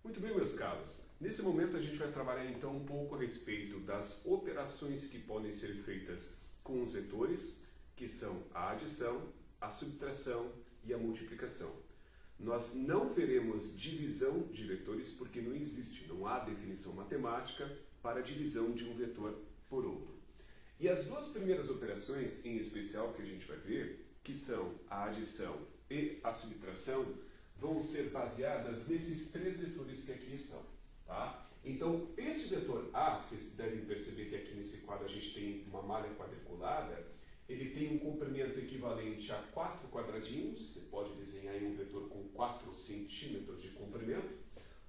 Muito bem, meus caros. Nesse momento a gente vai trabalhar então um pouco a respeito das operações que podem ser feitas com os vetores, que são a adição, a subtração e a multiplicação. Nós não veremos divisão de vetores porque não existe, não há definição matemática para a divisão de um vetor por outro. E as duas primeiras operações, em especial, que a gente vai ver, que são a adição e a subtração, vão ser baseadas nesses três vetores que aqui estão. Tá? Então, este vetor A, vocês devem perceber que aqui nesse quadro a gente tem uma malha quadriculada, ele tem um comprimento equivalente a 4 quadradinhos, você pode desenhar aí um vetor com 4 centímetros de comprimento,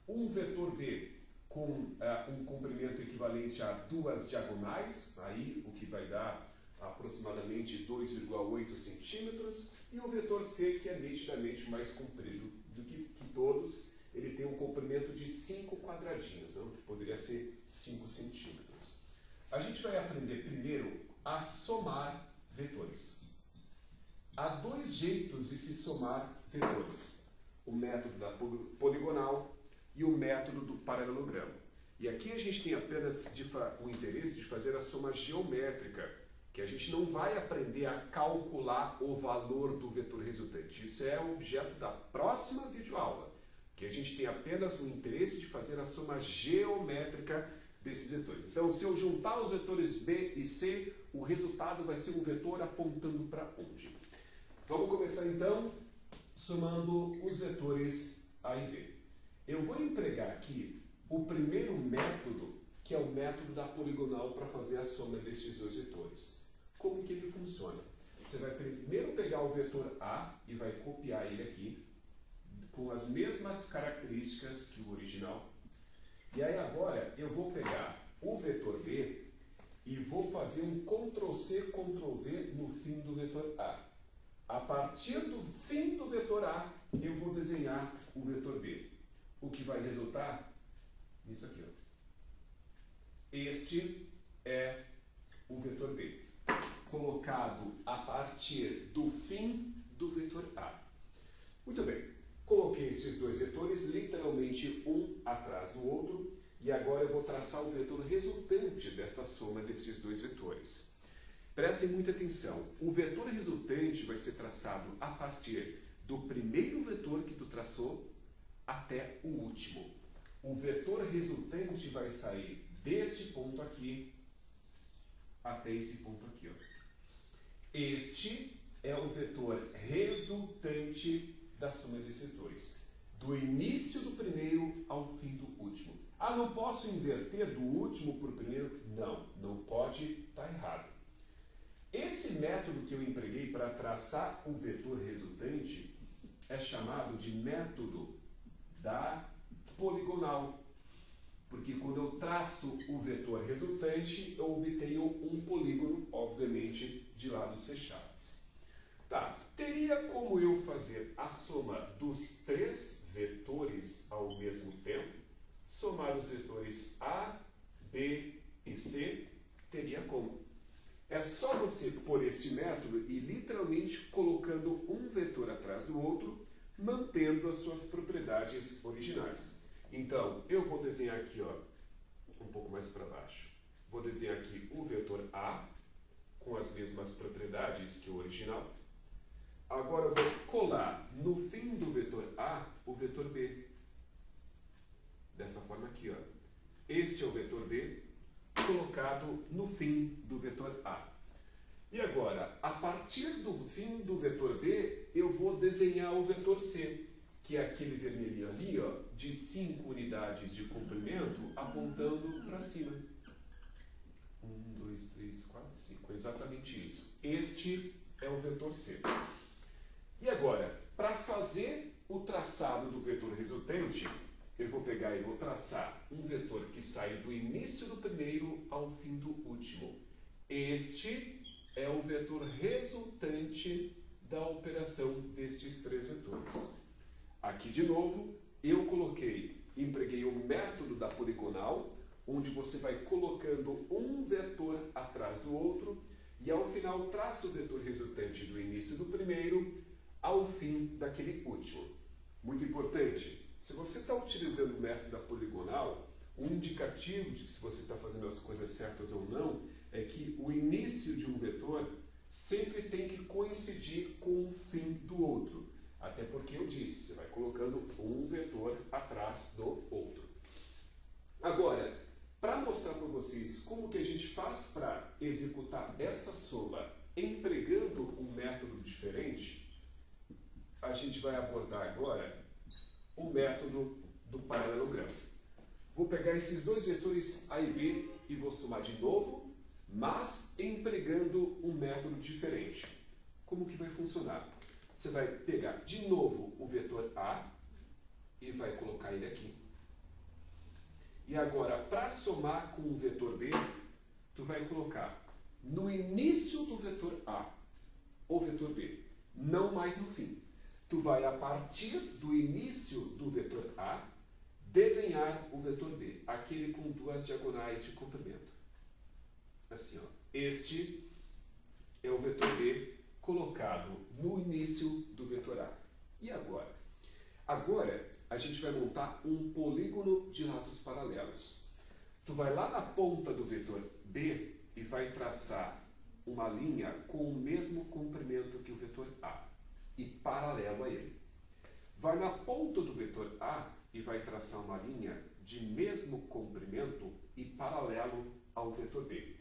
um vetor B com um comprimento equivalente a 2 diagonais, aí o que vai dar aproximadamente 2,8 centímetros, e o vetor C, que é nitidamente mais comprido do que todos, ele tem um comprimento de 5 quadradinhos, não? Que poderia ser 5 centímetros. A gente vai aprender primeiro a somar vetores. Há dois jeitos de se somar vetores: o método da poligonal e o método do paralelogramo. E aqui a gente tem apenas o interesse de fazer a soma geométrica, que a gente não vai aprender a calcular o valor do vetor resultante. Isso é o objeto da próxima videoaula, que a gente tem apenas o interesse de fazer a soma geométrica desses vetores. Então, se eu juntar os vetores B e C, o resultado vai ser um vetor apontando para onde? Vamos começar então somando os vetores A e B. Eu vou empregar aqui o primeiro método, que é o método da poligonal, para fazer a soma destes dois vetores. Como que ele funciona? Você vai primeiro pegar o vetor A e vai copiar ele aqui, com as mesmas características que o original. E aí agora eu vou pegar o vetor B e vou fazer um Ctrl+C, Ctrl+V no fim do vetor A. A partir do fim do vetor A, eu vou desenhar o vetor B. O que vai resultar nisso aqui, ó. Este é o vetor B, colocado a partir do fim do vetor A. Muito bem, coloquei esses dois vetores literalmente um atrás do outro e agora eu vou traçar o vetor resultante dessa soma desses dois vetores. Prestem muita atenção, o vetor resultante vai ser traçado a partir do primeiro vetor que tu traçou até o último. O vetor resultante vai sair deste ponto aqui até esse ponto aqui, ó. Este é o vetor resultante da soma desses dois, do início do primeiro ao fim do último. Ah, não posso inverter do último para o primeiro? Não, não pode, está errado. Esse método que eu empreguei para traçar o vetor resultante é chamado de método da poligonal, porque quando eu traço o vetor resultante, eu obtenho um polígono, obviamente, de lados fechados. Tá, teria como eu fazer a soma dos três vetores ao mesmo tempo? Somar os vetores A, B e C? Teria como. É só você pôr este método e literalmente colocando um vetor atrás do outro, mantendo as suas propriedades originais. Então, eu vou desenhar aqui, ó, um pouco mais para baixo. Vou desenhar aqui o vetor A, com as mesmas propriedades que o original. Agora eu vou colar no fim do vetor A o vetor B. Dessa forma aqui, ó. Este é o vetor B, colocado no fim do vetor A. E agora, a partir do fim do vetor B, eu vou desenhar o vetor C, que é aquele vermelhinho ali, ó, de 5 unidades de comprimento apontando para cima. 1, 2, 3, 4, 5. Exatamente isso. Este é o vetor C. E agora, para fazer o traçado do vetor resultante, eu vou pegar e vou traçar um vetor que sai do início do primeiro ao fim do último. Este é o vetor resultante da operação destes três vetores. Aqui de novo, eu empreguei o método da poligonal, onde você vai colocando um vetor atrás do outro e ao final traça o vetor resultante do início do primeiro ao fim daquele último. Muito importante, se você está utilizando o método da poligonal, um indicativo de que se você está fazendo as coisas certas ou não é que o início de um vetor sempre tem que coincidir com o fim do outro. Até porque eu disse, você vai colocando um vetor atrás do outro. Agora, para mostrar para vocês como que a gente faz para executar essa soma empregando um método diferente, a gente vai abordar agora o método do paralelogramo. Vou pegar esses dois vetores A e B e vou somar de novo, mas empregando um método diferente. Como que vai funcionar? Você vai pegar de novo o vetor A e vai colocar ele aqui. E agora, para somar com o vetor B, tu vai colocar no início do vetor A o vetor B, não mais no fim. Tu vai, a partir do início do vetor A, desenhar o vetor B, aquele com duas diagonais de comprimento. Assim, ó. Este é o vetor B colocado no início do vetor A. E agora? Agora, a gente vai montar um polígono de lados paralelos. Tu vai lá na ponta do vetor B e vai traçar uma linha com o mesmo comprimento que o vetor A e paralelo a ele. Vai na ponta do vetor A e vai traçar uma linha de mesmo comprimento e paralelo ao vetor B.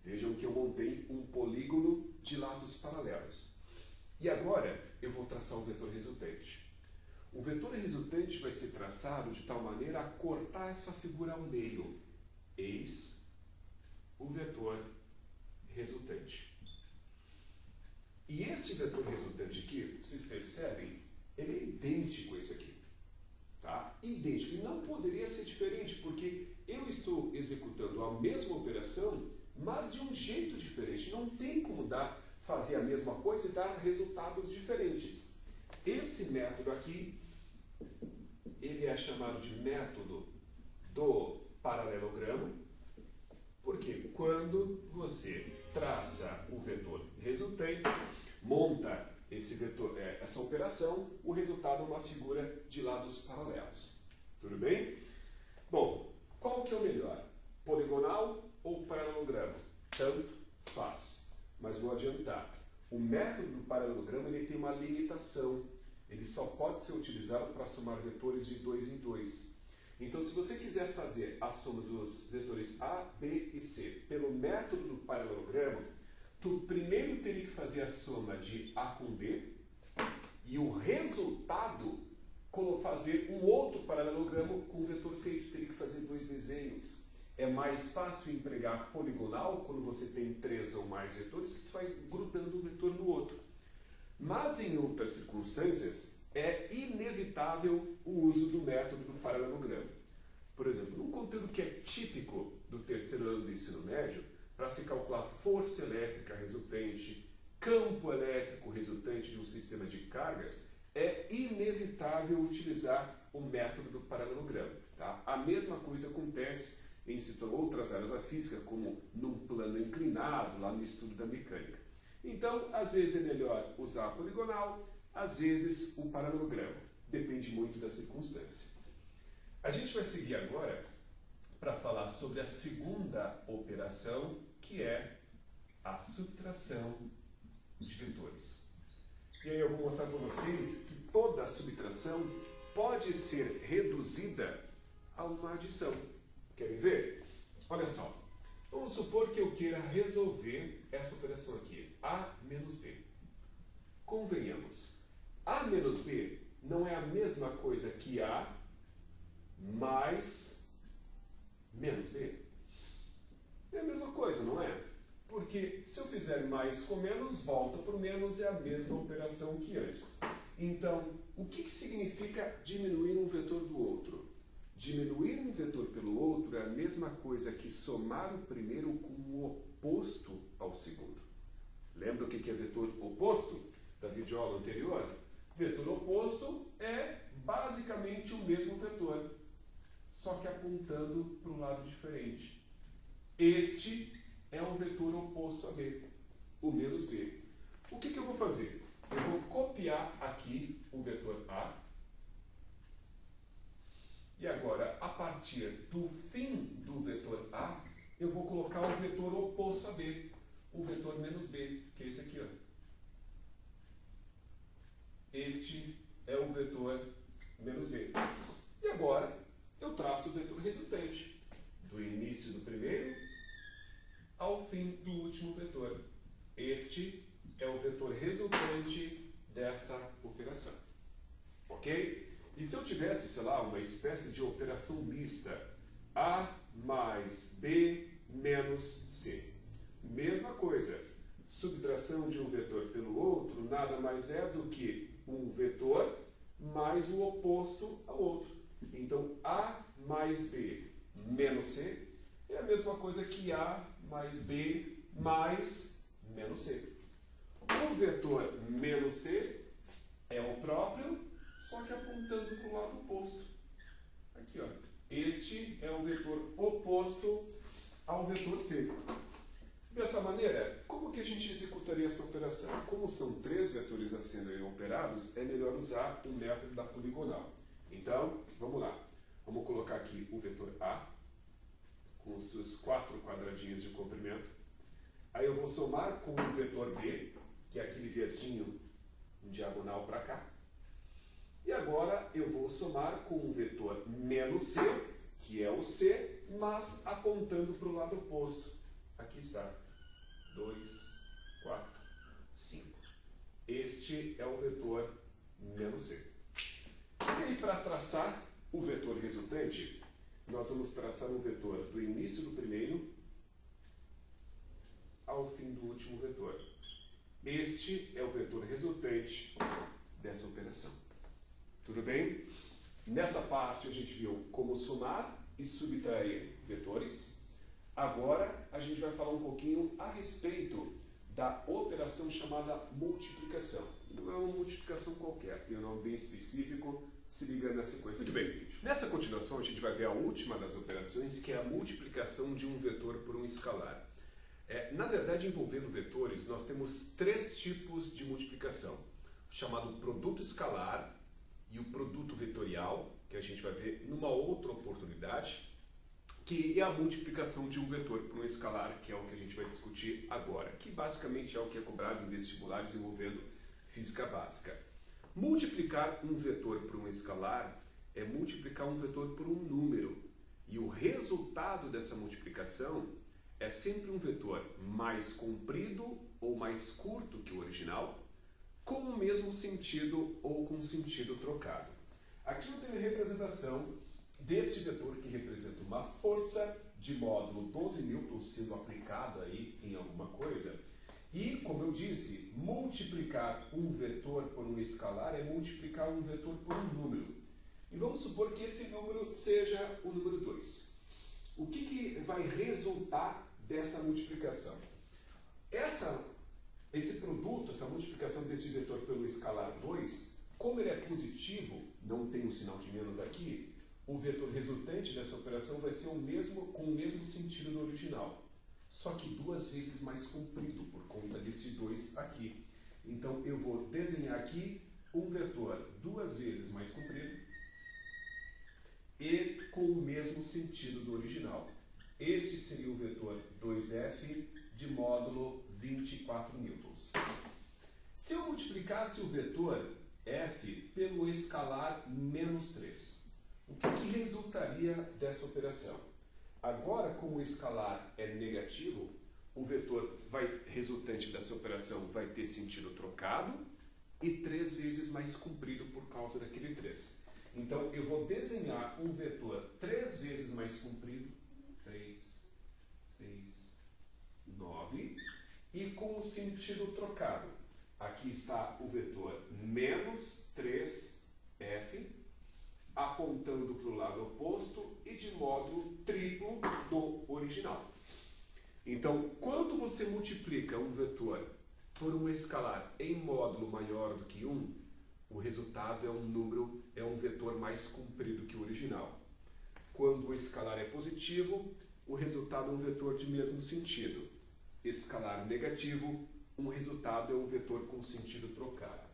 Vejam que eu montei um polígono de lados paralelos. E agora eu vou traçar o vetor resultante. O vetor resultante vai ser traçado de tal maneira a cortar essa figura ao meio. Eis o vetor resultante. E esse vetor resultante aqui, vocês percebem, ele é idêntico a esse aqui. Tá? Idêntico. E não poderia ser diferente, porque eu estou executando a mesma operação, mas de um jeito diferente. Não tem como fazer a mesma coisa e dar resultados diferentes. Esse método aqui, ele é chamado de método do paralelogramo, porque quando você traça o vetor resultante, monta esse vetor, essa operação, o resultado é uma figura de lados paralelos. Tudo bem? Bom, qual que é o melhor? Poligonal ou paralelogramo? Tanto faz. Mas vou adiantar. O método do paralelogramo ele tem uma limitação. Ele só pode ser utilizado para somar vetores de 2 em 2. Então, se você quiser fazer a soma dos vetores A, B e C pelo método do paralelogramo, tu primeiro teria que fazer a soma de A com B e o resultado fazer um outro paralelogramo com o vetor C. Tu teria que fazer 2 desenhos. É mais fácil empregar poligonal quando você tem 3 ou mais vetores, que tu vai grudando um vetor no outro. Mas em outras circunstâncias, é inevitável o uso do método do paralelogramo. Por exemplo, num conteúdo que é típico do terceiro ano do ensino médio, para se calcular força elétrica resultante, campo elétrico resultante de um sistema de cargas, é inevitável utilizar o método do paralelogramo. Tá? A mesma coisa acontece em outras áreas da física, como num plano inclinado, lá no estudo da mecânica. Então, às vezes é melhor usar a poligonal, às vezes o paralelogramo. Depende muito da circunstância. A gente vai seguir agora para falar sobre a segunda operação, que é a subtração de vetores. E aí eu vou mostrar para vocês que toda a subtração pode ser reduzida a uma adição. Querem ver? Olha só. Vamos supor que eu queira resolver essa operação aqui, A menos B. Convenhamos, A menos B não é a mesma coisa que A mais menos B. É a mesma coisa, não é? Porque se eu fizer mais com menos, volta para o menos, é a mesma operação que antes. Então, o que significa diminuir um vetor do outro? Diminuir um vetor pelo outro é a mesma coisa que somar o primeiro com o oposto ao segundo. Lembra o que é vetor oposto da videoaula anterior? Vetor oposto é basicamente o mesmo vetor, só que apontando para um lado diferente. Este é um vetor oposto a B, o menos B. O que eu vou fazer? Eu vou copiar aqui o vetor A partir do fim do vetor A, eu vou colocar o vetor oposto a B, o vetor menos B, que é esse aqui, ó. Este é o vetor menos B. E agora eu traço o vetor resultante, do início do primeiro ao fim do último vetor. Este é o vetor resultante desta operação. Ok? E se eu tivesse, sei lá, uma espécie de operação mista, A mais B menos C. Mesma coisa, subtração de um vetor pelo outro nada mais é do que um vetor mais o oposto ao outro. Então, A mais B menos C é a mesma coisa que A mais B mais menos C. O vetor menos C é o próprio, só que apontando para o lado oposto. Aqui, ó. Este é o vetor oposto ao vetor C. Dessa maneira, como que a gente executaria essa operação? Como são 3 vetores a serem operados, é melhor usar o método da poligonal. Então, vamos lá. Vamos colocar aqui o vetor A, com os seus 4 quadradinhos de comprimento. Aí eu vou somar com o vetor B, que é aquele verdinho em diagonal para cá. E agora eu vou somar com o vetor menos C, que é o C, mas apontando para o lado oposto. Aqui está. 2, 4, 5. Este é o vetor menos C. E aí, para traçar o vetor resultante, nós vamos traçar um vetor do início do primeiro ao fim do último vetor. Este é o vetor resultante dessa operação. Tudo bem? Nessa parte a gente viu como somar e subtrair vetores. Agora a gente vai falar um pouquinho a respeito da operação chamada multiplicação. Não é uma multiplicação qualquer, tem um nome bem específico, se liga na sequência desse vídeo. Nessa continuação a gente vai ver a última das operações, que é a multiplicação de um vetor por um escalar. Na verdade, envolvendo vetores, nós temos 3 tipos de multiplicação, o chamado produto escalar e o produto vetorial, que a gente vai ver numa outra oportunidade, que é a multiplicação de um vetor por um escalar, que é o que a gente vai discutir agora, que basicamente é o que é cobrado em vestibulares envolvendo física básica. Multiplicar um vetor por um escalar é multiplicar um vetor por um número, e o resultado dessa multiplicação é sempre um vetor mais comprido ou mais curto que o original, com o mesmo sentido ou com sentido trocado. Aqui eu tenho a representação deste vetor que representa uma força de módulo 12 newtons sendo aplicado aí em alguma coisa. E, como eu disse, multiplicar um vetor por um escalar é multiplicar um vetor por um número. E vamos supor que esse número seja o número 2. O que vai resultar dessa multiplicação? Esse produto, essa multiplicação desse vetor pelo escalar 2, como ele é positivo, não tem um sinal de menos aqui, o vetor resultante dessa operação vai ser com o mesmo sentido do original, só que 2 vezes mais comprido por conta desse 2 aqui. Então eu vou desenhar aqui um vetor 2 vezes mais comprido e com o mesmo sentido do original. Este seria o vetor 2F de módulo 24 newtons. Se eu multiplicasse o vetor F pelo escalar menos 3, o que resultaria dessa operação? Agora, como o escalar é negativo, o vetor resultante dessa operação vai ter sentido trocado e 3 vezes mais comprido por causa daquele 3. Então, eu vou desenhar um vetor 3 vezes mais comprido, 3, 6, 9, e com o sentido trocado. Aqui está o vetor menos 3F, apontando para o lado oposto e de módulo triplo do original. Então, quando você multiplica um vetor por um escalar em módulo maior do que 1, o resultado é um vetor mais comprido que o original. Quando o escalar é positivo, o resultado é um vetor de mesmo sentido. Escalar negativo, um resultado é um vetor com sentido trocado.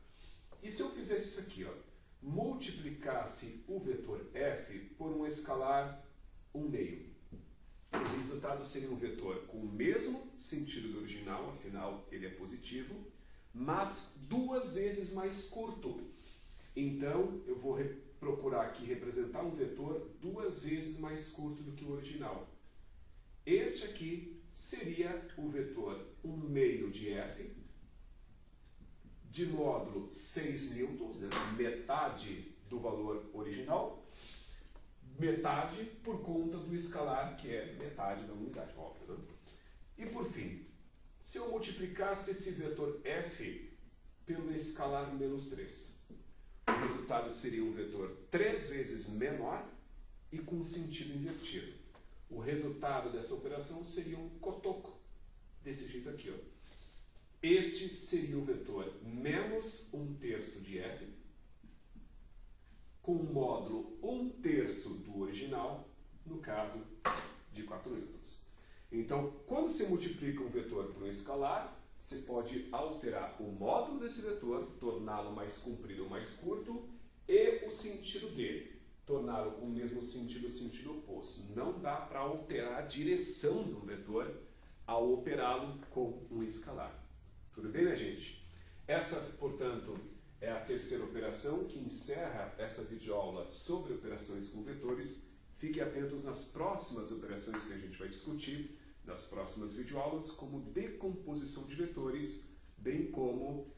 E se eu fizesse isso aqui, ó, multiplicasse o vetor F por um escalar 1 meio. O resultado seria um vetor com o mesmo sentido do original, afinal ele é positivo, mas 2 vezes mais curto. Então eu vou procurar aqui representar um vetor 2 vezes mais curto do que o original. Este aqui seria o vetor 1 meio de F, de módulo 6 newtons, né? Metade do valor original, metade por conta do escalar, que é metade da unidade, óbvio, né? E por fim, se eu multiplicasse esse vetor F pelo escalar menos 3, o resultado seria um vetor 3 vezes menor e com sentido invertido. O resultado dessa operação seria um cotoco, desse jeito aqui, ó. Este seria o vetor menos 1/3 de F, com o módulo 1/3 do original, no caso de 4 newtons. Então, quando se multiplica um vetor por um escalar, você pode alterar o módulo desse vetor, torná-lo mais comprido ou mais curto, e o sentido dele, torná-lo com o mesmo sentido, sentido oposto. Não dá para alterar a direção do vetor ao operá-lo com um escalar. Tudo bem, minha gente? Essa, portanto, é a terceira operação que encerra essa videoaula sobre operações com vetores. Fiquem atentos nas próximas operações que a gente vai discutir, nas próximas videoaulas, como decomposição de vetores, bem como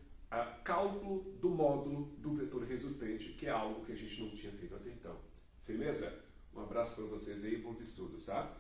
cálculo do módulo do vetor resultante, que é algo que a gente não tinha feito até então. Firmeza? Um abraço para vocês aí e bons estudos, tá?